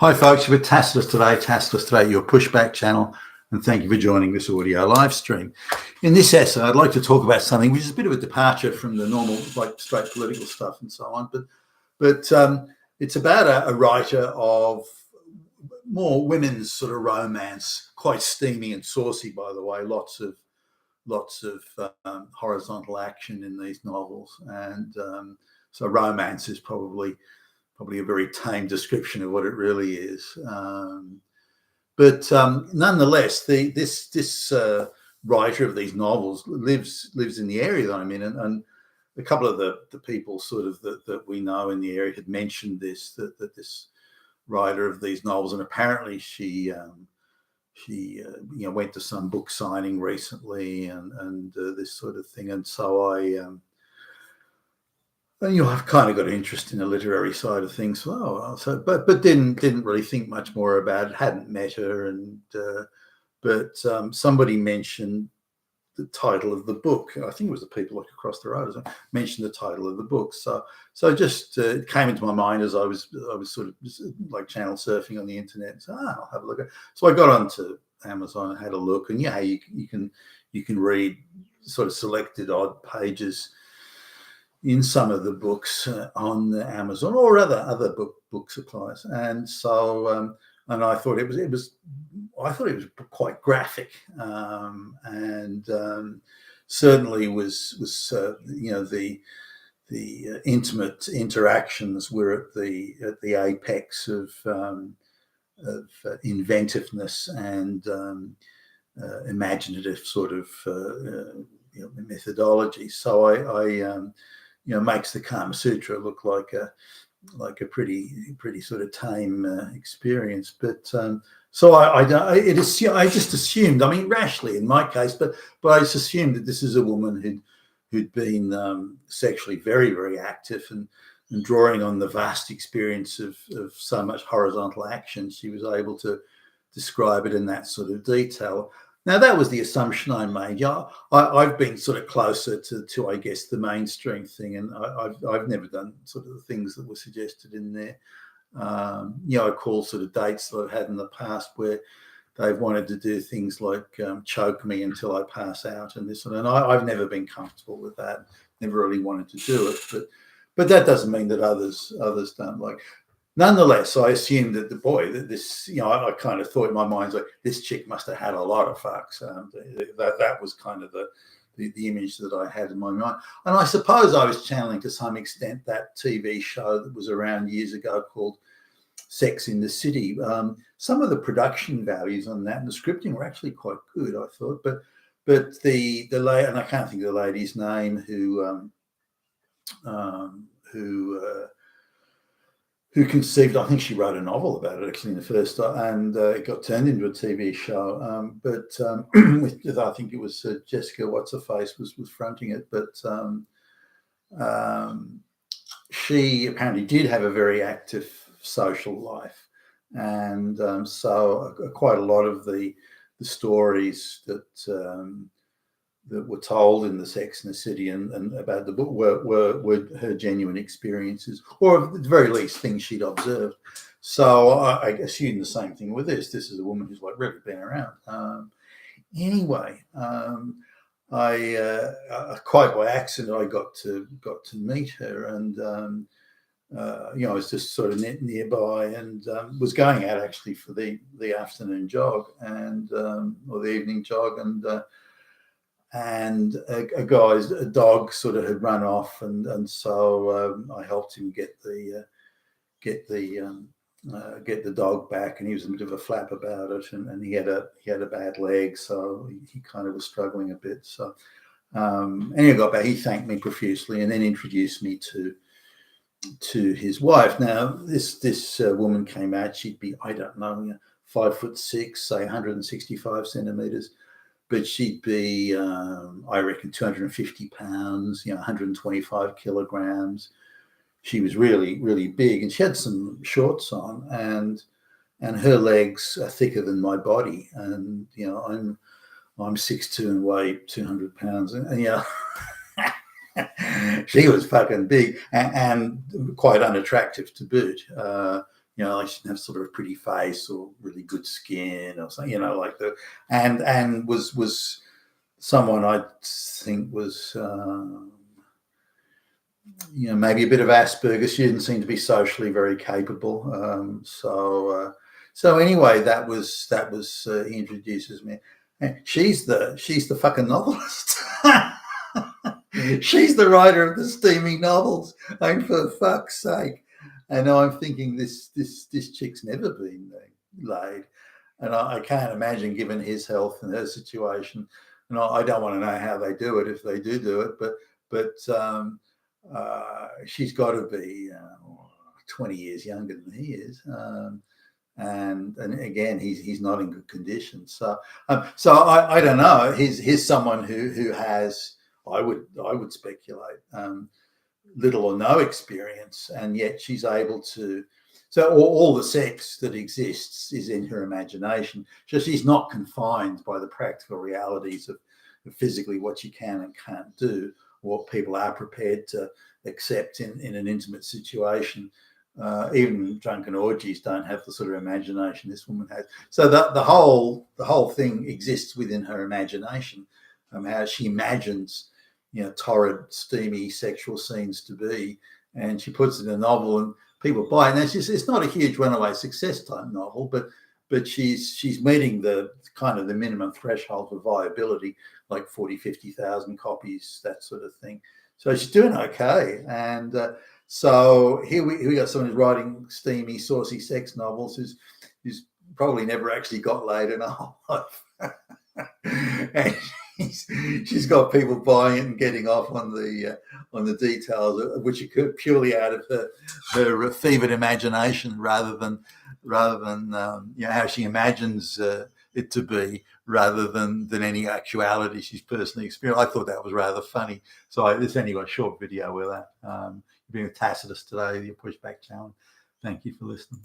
Hi folks, you're with Tasteless today, your pushback channel, and thank you for joining this audio live stream. In this essay, I'd like to talk about something which is a bit of a departure from the normal, like straight political stuff and so on, but it's about a writer of more women's sort of romance, quite steamy and saucy, by the way. Lots of horizontal action in these novels, and so romance is probably a very tame description of what it really is. But nonetheless, this writer of these novels lives in the area that I'm in, and a couple of the people sort of that we know in the area had mentioned that this writer of these novels, and apparently she went to some book signing recently and this sort of thing, and so I've kind of got an interest in the literary side of things. But didn't really think much more about it. Hadn't met her, but somebody mentioned the title of the book. I think it was the people like across the road mentioned the title of the book. So just it came into my mind as I was sort of just like channel surfing on the internet. So I'll have a look at it. So I got onto Amazon and had a look, and you can read sort of selected odd pages in some of the books on Amazon or other book suppliers, and so and I thought it was quite graphic, and certainly was the intimate interactions were at the apex of inventiveness and imaginative sort of methodology. So I makes the Kama Sutra look like a pretty sort of tame experience. But so I just assumed, I mean, rashly in my case, but I just assumed that this is a woman who'd been sexually very, very active and drawing on the vast experience of so much horizontal action. She was able to describe it in that sort of detail. Now, that was the assumption I made. I've been sort of closer to I guess, the mainstream thing, and I've never done sort of the things that were suggested in there. I call sort of dates that I've had in the past where they've wanted to do things like choke me until I pass out and this, and I've never been comfortable with that. Never really wanted to do it, but that doesn't mean that others don't like. Nonetheless, I assumed that I kind of thought in my mind, like, this chick must have had a lot of fucks. That was kind of the image that I had in my mind. And I suppose I was channeling to some extent that TV show that was around years ago called Sex in the City. Some of the production values on that and the scripting were actually quite good, I thought. But the lady, and I can't think of the lady's name, who conceived, I think she wrote a novel about it actually in the first, and it got turned into a TV show. I think it was Jessica What's-Her-Face was fronting it, but she apparently did have a very active social life, and so quite a lot of the stories that were told in the Sex and the City and about the book were her genuine experiences, or at the very least things she'd observed. So I assume the same thing with this. This is a woman who's like really been around. Anyway, I quite by accident I got to meet her, and I was just sort of nearby and was going out actually for the afternoon jog and or the evening jog, and a guy's dog sort of had run off, and so I helped him get the dog back, and he was a bit of a flap about it, and he had a bad leg, so he kind of was struggling a bit. So anyway, I got back. He thanked me profusely and then introduced me to his wife. Now this woman came out. She'd be, I don't know, 5'6", say 165 centimeters. But she'd be, I reckon, 250 pounds, 125 kilograms. She was really, really big, and she had some shorts on, and her legs are thicker than my body. And I'm 6'2" and weigh 200 pounds, and she was fucking big and quite unattractive to boot. like she didn't have sort of a pretty face or really good skin or something, like and was someone I think was maybe a bit of Asperger's. She didn't seem to be socially very capable. So anyway, that was he introduces me. And she's the fucking novelist. She's the writer of the steamy novels. I mean, for fuck's sake. And I'm thinking this chick's never been laid, and I can't imagine, given his health and her situation. And I don't want to know how they do it, if they do it, but she's got to be 20 years younger than he is, and again, he's not in good condition. So I don't know. He's someone who has, I would speculate, little or no experience, and yet she's able to. So all the sex that exists is in her imagination. So she's not confined by the practical realities of physically what she can and can't do, or what people are prepared to accept in an intimate situation. Even drunken orgies don't have the sort of imagination this woman has. So the whole thing exists within her imagination. How she imagines, torrid, steamy sexual scenes to be, and she puts it in a novel, and people buy it. And it's not a huge runaway success type novel, but she's meeting the kind of the minimum threshold for viability, like 40, 50,000 copies, that sort of thing. So she's doing okay. And so here we got someone who's writing steamy, saucy sex novels who's probably never actually got laid in her whole life. And she's got people buying it and getting off on the details, which occur purely out of her fevered imagination, rather than how she imagines it to be, rather than any actuality she's personally experienced. I thought that was rather funny. So this anyway, a short video with that. Being with Tacitus today, the Pushback Challenge. Thank you for listening.